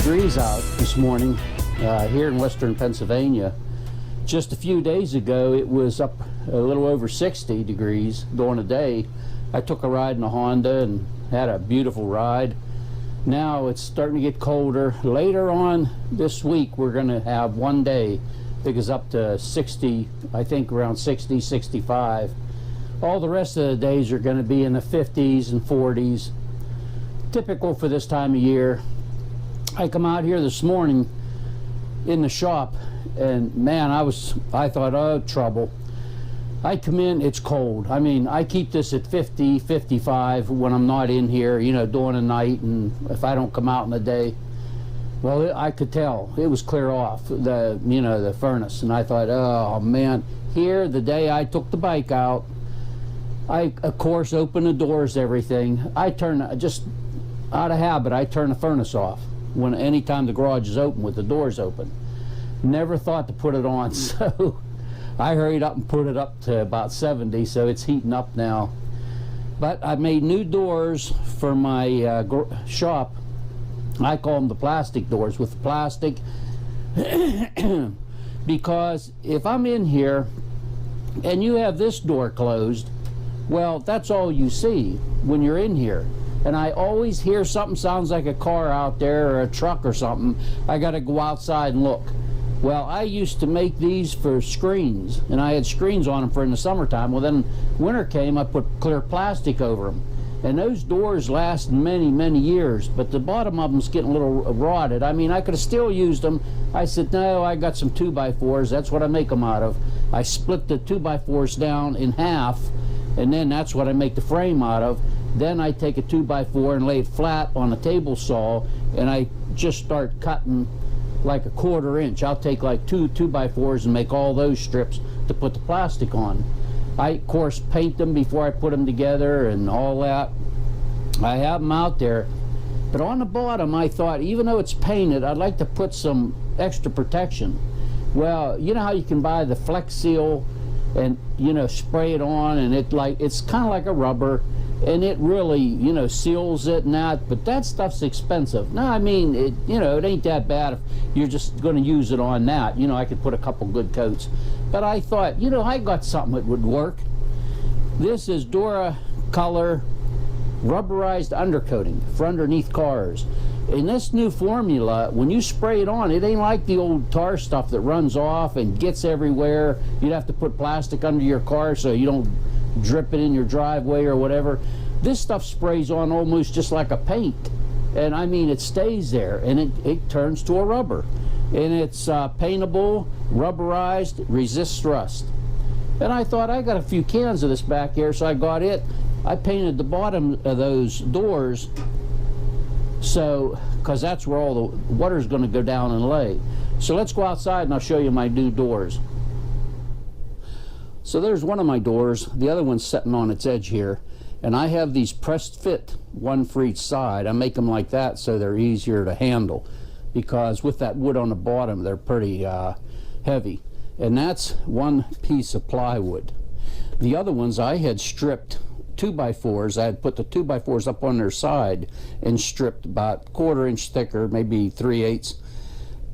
degrees out this morning here in western Pennsylvania. Just a few days ago it was up a little over 60 degrees during the day. I took a ride in a Honda and had a beautiful ride. Now it's starting to get colder. Later on this week we're going to have one day that goes up to 60, I think around 60, 65. All the rest of the days are going to be in the 50s and 40s. Typical for this time of year. I come out here this morning in the shop and man, I thought, oh, trouble. I come in, it's cold. I mean, I keep this at 50, 55 when I'm not in here, you know, during the night, and if I don't come out in the day. Well, I could tell it was clear off the furnace, and I thought, oh man. Here, the day I took the bike out, I of course opened the doors, everything. I turn, just out of habit, I turn the furnace off anytime the garage is open with the doors open. Never thought to put it on, so I hurried up and put it up to about 70, so it's heating up now. But I made new doors for my shop. I call them the plastic doors with the plastic because if I'm in here and you have this door closed, well, that's all you see when you're in here. And I always hear something sounds like a car out there or a truck or something. I got to go outside and look. Well, I used to make these for screens, and I had screens on them for in the summertime. Well, then winter came, I put clear plastic over them. And those doors last many, many years, but the bottom of them's getting a little rotted. I mean, I could have still used them. I said, no, I got some 2x4s. That's what I make them out of. I split the 2x4s down in half, and then that's what I make the frame out of. Then I take a 2x4 and lay it flat on a table saw, and I just start cutting like a 1/4 inch. I'll take like two 2x4s and make all those strips to put the plastic on. I, of course, paint them before I put them together and all that. I have them out there. But on the bottom, I thought, even though it's painted, I'd like to put some extra protection. Well, you know how you can buy the Flex Seal and, you know, spray it on, and it's kind of like a rubber, and it really, you know, seals it and that, but that stuff's expensive. No, I mean, it ain't that bad if you're just going to use it on that. You know, I could put a couple good coats. But I thought, you know, I got something that would work. This is Dura Color rubberized undercoating for underneath cars. In this new formula, when you spray it on, it ain't like the old tar stuff that runs off and gets everywhere. You'd have to put plastic under your car so you don't drip it in your driveway or whatever. This stuff sprays on almost just like a paint, and I mean, it stays there, and it turns to a rubber, and it's paintable, rubberized, resists rust. And I thought, I got a few cans of this back here, so I got it. I painted the bottom of those doors, so because that's where all the water's going to go down and lay. So let's go outside and I'll show you my new doors. So there's one of my doors, the other one's sitting on its edge here, and I have these pressed fit, one for each side. I make them like that so they're easier to handle, because with that wood on the bottom they're pretty heavy, and that's one piece of plywood. The other ones I had stripped 2x4s. I had put the 2x4s up on their side and stripped about 1/4 inch thicker, maybe 3/8,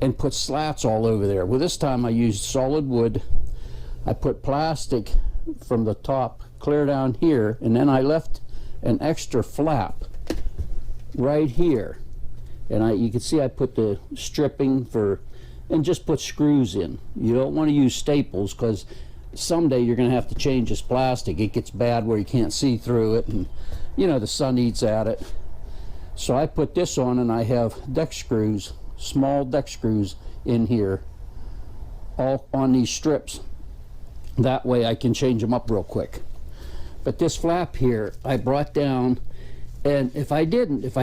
and put slats all over there. Well, this time I used solid wood. I put plastic from the top clear down here, and then I left an extra flap right here. And you can see I put the stripping and just put screws in. You don't want to use staples, because someday you're going to have to change this plastic. It gets bad where you can't see through it, and you know, the sun eats at it. So I put this on, and I have deck screws, small deck screws in here, all on these strips. That way I can change them up real quick. But this flap here I brought down, and if I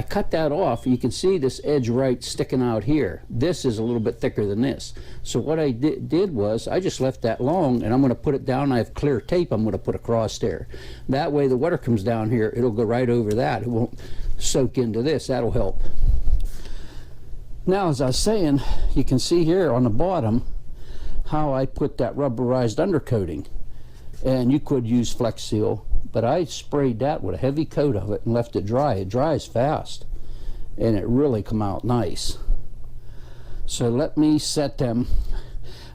cut that off, you can see this edge right sticking out here. This is a little bit thicker than this. So what I did was I just left that long, and I'm going to put it down. I have clear tape I'm going to put across there. That way the water comes down here, it'll go right over that. It won't soak into this. That'll help. Now, as I was saying, you can see here on the bottom how I put that rubberized undercoating, and you could use Flex Seal, but I sprayed that with a heavy coat of it and left it dry. It dries fast, and it really come out nice. So let me set them.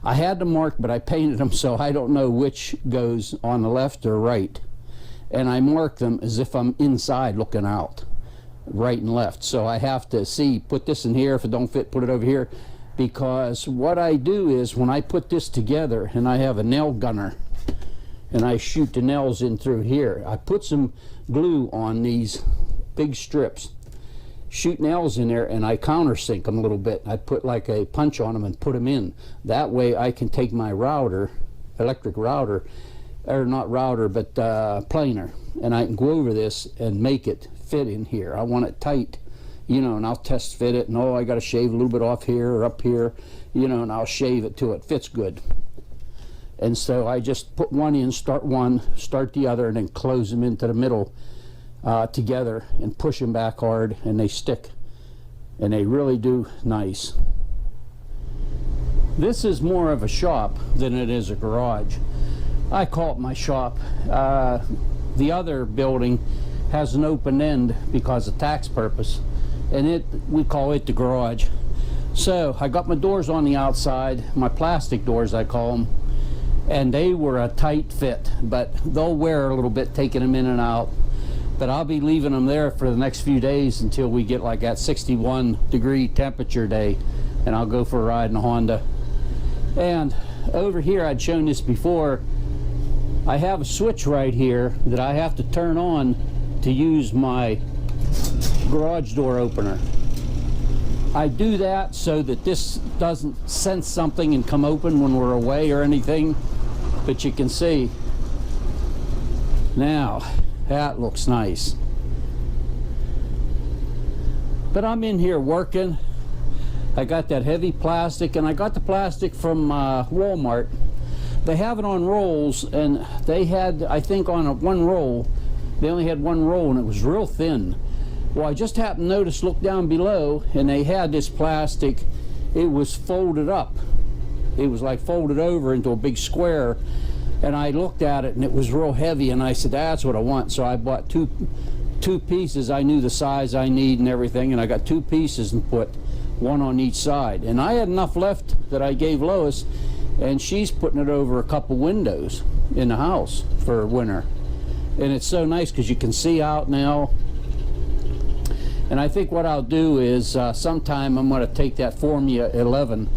I had them marked, but I painted them so I don't know which goes on the left or right. And I mark them as if I'm inside looking out, right and left. So I have to see, put this in here. If it don't fit, put it over here. Because what I do is when I put this together, and I have a nail gunner, and I shoot the nails in through here, I put some glue on these big strips, shoot nails in there, and I countersink them a little bit. I put like a punch on them and put them in. That way I can take my router, electric router, or not router, but planer, and I can go over this and make it fit in here. I want it tight, you know, and I'll test fit it, and oh, I got to shave a little bit off here or up here, you know, and I'll shave it till it fits good. And so I just put one in, start the other, and then close them into the middle together and push them back hard, and they stick, and they really do nice. This is more of a shop than it is a garage. I call it my shop. The other building has an open end because of tax purpose, and we call it the garage. So I got my doors on the outside, my plastic doors I call them, and they were a tight fit, but they'll wear a little bit taking them in and out. But I'll be leaving them there for the next few days until we get like that 61-degree temperature day, and I'll go for a ride in a Honda. And over here, I'd shown this before, I have a switch right here that I have to turn on to use my garage door opener. I do that so that this doesn't sense something and come open when we're away or anything. But you can see now that looks nice. But I'm in here working. I got that heavy plastic, and I got the plastic from Walmart. They have it on rolls, and they had, I think on one roll, they only had one roll, and it was real thin. Well, I just happened to notice, look down below, and they had this plastic, it was folded up. It was like folded over into a big square, and I looked at it, and it was real heavy, and I said, that's what I want. So I bought two pieces. I knew the size I need and everything, and I got 2 pieces and put one on each side. And I had enough left that I gave Lois, and she's putting it over a couple windows in the house for winter. And it's so nice because you can see out now. And I think what I'll do is sometime I'm going to take that Formula 11,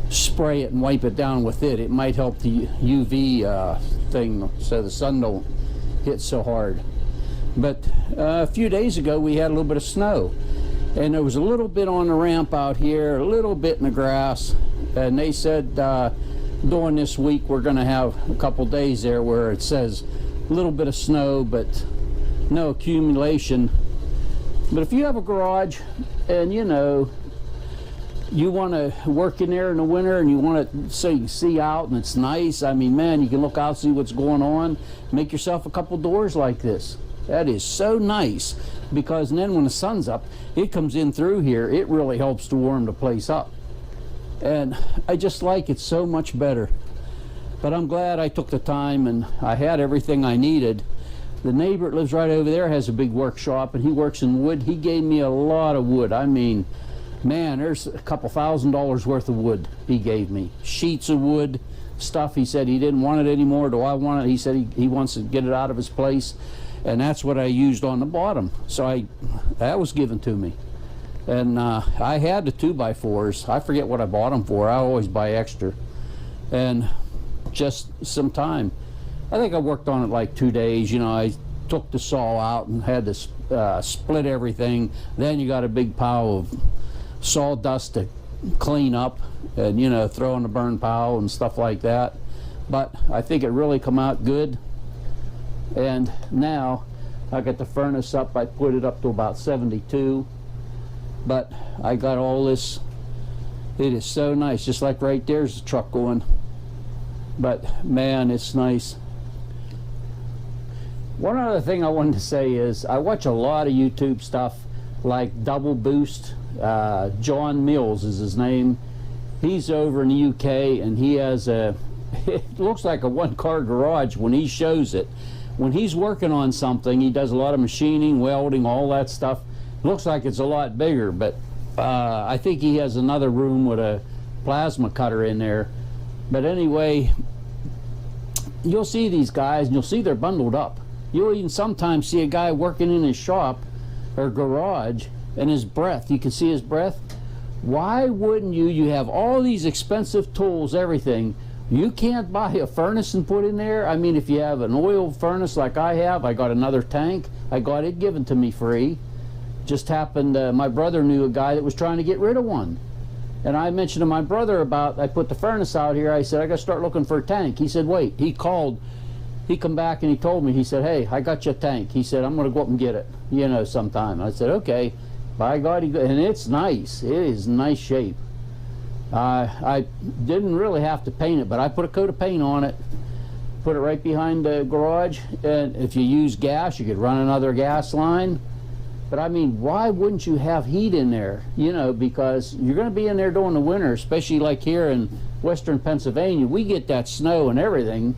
spray it and wipe it down with it. It might help the UV thing so the sun don't hit so hard. But a few days ago we had a little bit of snow, and there was a little bit on the ramp out here, a little bit in the grass, and they said during this week we're going to have a couple days there where it says a little bit of snow but no accumulation. But if you have a garage and you know you want to work in there in the winter and you want it so you can see out and it's nice, I mean, man, you can look out, see what's going on, make yourself a couple doors like this. That is so nice, because then when the sun's up, it comes in through here. It really helps to warm the place up. And I just like it so much better. But I'm glad I took the time and I had everything I needed. The neighbor that lives right over there has a big workshop, and he works in wood. He gave me a lot of wood. I mean, man, there's a couple $1,000 worth of wood he gave me. Sheets of wood, stuff. He said he didn't want it anymore. Do I want it? He said he wants to get it out of his place. And that's what I used on the bottom. So that was given to me. And I had the 2x4s. I forget what I bought them for. I always buy extra. And just some time. I think I worked on it like 2 days. You know, I took the saw out and had to split everything. Then you got a big pile of sawdust to clean up and, you know, throw in the burn pile and stuff like that. But I think it really come out good. And now I got the furnace up. I put it up to about 72, but I got all this. It is so nice. Just like right there's the truck going, but man, it's nice. One other thing I wanted to say is I watch a lot of YouTube stuff like Double Boost. John Mills is his name. He's over in the UK, and he has it looks like a one-car garage when he shows it. When he's working on something, he does a lot of machining, welding, all that stuff. Looks like it's a lot bigger, but I think he has another room with plasma cutter in there. But anyway, you'll see these guys and you'll see they're bundled up. You'll even sometimes see a guy working in his shop or garage, and his breath, you can see his breath. Why wouldn't you have all these expensive tools, everything, you can't buy a furnace and put in there? I mean, if you have an oil furnace like I have, I got another tank, I got it given to me free. Just happened, my brother knew a guy that was trying to get rid of one. And I mentioned to my brother about, I put the furnace out here, I said, I got to start looking for a tank. He said, wait. He called, he come back and he told me, he said, hey, I got you a tank. He said, I'm going to go up and get it, you know, sometime. I said, okay. By God, and it's nice. It is nice shape. I didn't really have to paint it, but I put a coat of paint on it, put it right behind the garage, and if you use gas, you could run another gas line. But I mean, why wouldn't you have heat in there? You know, because you're going to be in there during the winter, especially like here in western Pennsylvania. We get that snow and everything.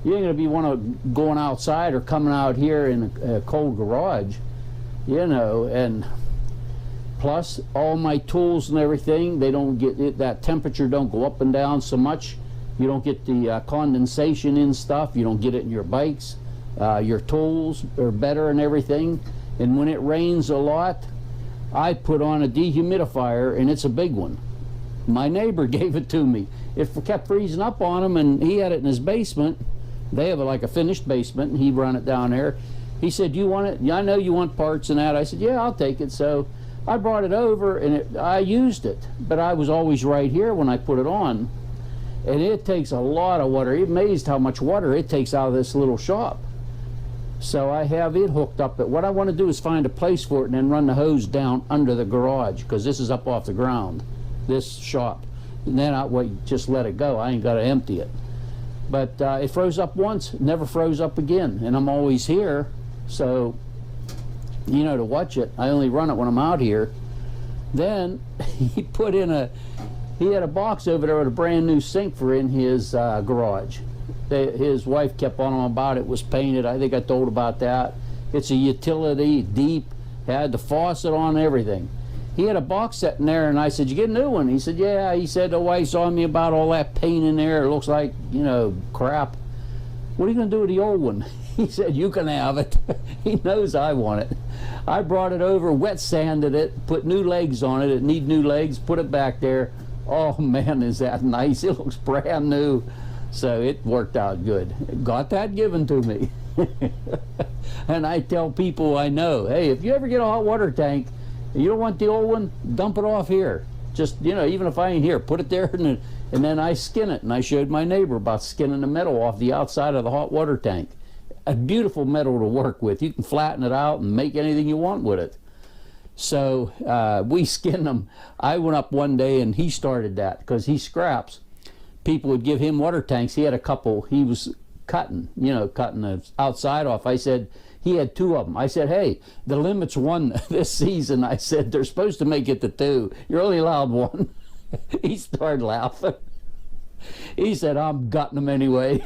You ain't going to be going outside or coming out here in a cold garage, you know. And plus, all my tools and everything, they don't get it, that temperature don't go up and down so much. You don't get the condensation in stuff. You don't get it in your bikes. Your tools are better and everything. And when it rains a lot, I put on a dehumidifier, and it's a big one. My neighbor gave it to me. It kept freezing up on him, and he had it in his basement. They have like a finished basement, and he run it down there. He said, you want it? Yeah, I know you want parts and that. I said, yeah, I'll take it. So I brought it over, and I used it, but I was always right here when I put it on. And it takes a lot of water. You're amazed how much water it takes out of this little shop. So I have it hooked up. But what I want to do is find a place for it and then run the hose down under the garage, because this is up off the ground, this shop. And then just let it go. I ain't got to empty it. But it froze up once, never froze up again. And I'm always here, so you know, to watch it. I only run it when I'm out here. Then he put in he had a box over there with a brand new sink for in his garage. His wife kept on him about it, was painted. I think I told about that. It's a utility, deep, had the faucet on, everything. He had a box sitting there, and I said, you get a new one? He said, yeah. He said, the wife saw me about all that paint in there. It looks like, you know, crap. What are you going to do with the old one? He said, you can have it. He knows I want it. I brought it over, wet sanded it, put new legs on it. It need new legs, put it back there. Oh, man, is that nice. It looks brand new. So it worked out good. Got that given to me. And I tell people I know, hey, if you ever get a hot water tank, and you don't want the old one, dump it off here. Just, you know, even if I ain't here, put it there, and then I skin it. And I showed my neighbor about skinning the metal off the outside of the hot water tank. A beautiful metal to work with. You can flatten it out and make anything you want with it. So we skinned them. I went up one day, and he started that because he scraps. People would give him water tanks. He had a couple. He was cutting the outside off. I said, he had 2 of them. I said, hey, the limit's 1 this season. I said, they're supposed to make it to 2. You're only allowed 1. He started laughing. He said, I'm gutting them anyway.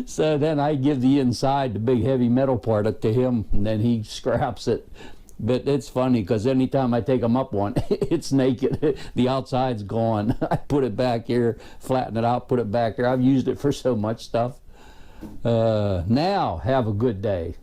So then I give the inside, the big heavy metal part, to him, and then he scraps it. But it's funny because anytime I take them up one, it's naked. The outside's gone. I put it back here, flatten it out, put it back there. I've used it for so much stuff. Now, have a good day.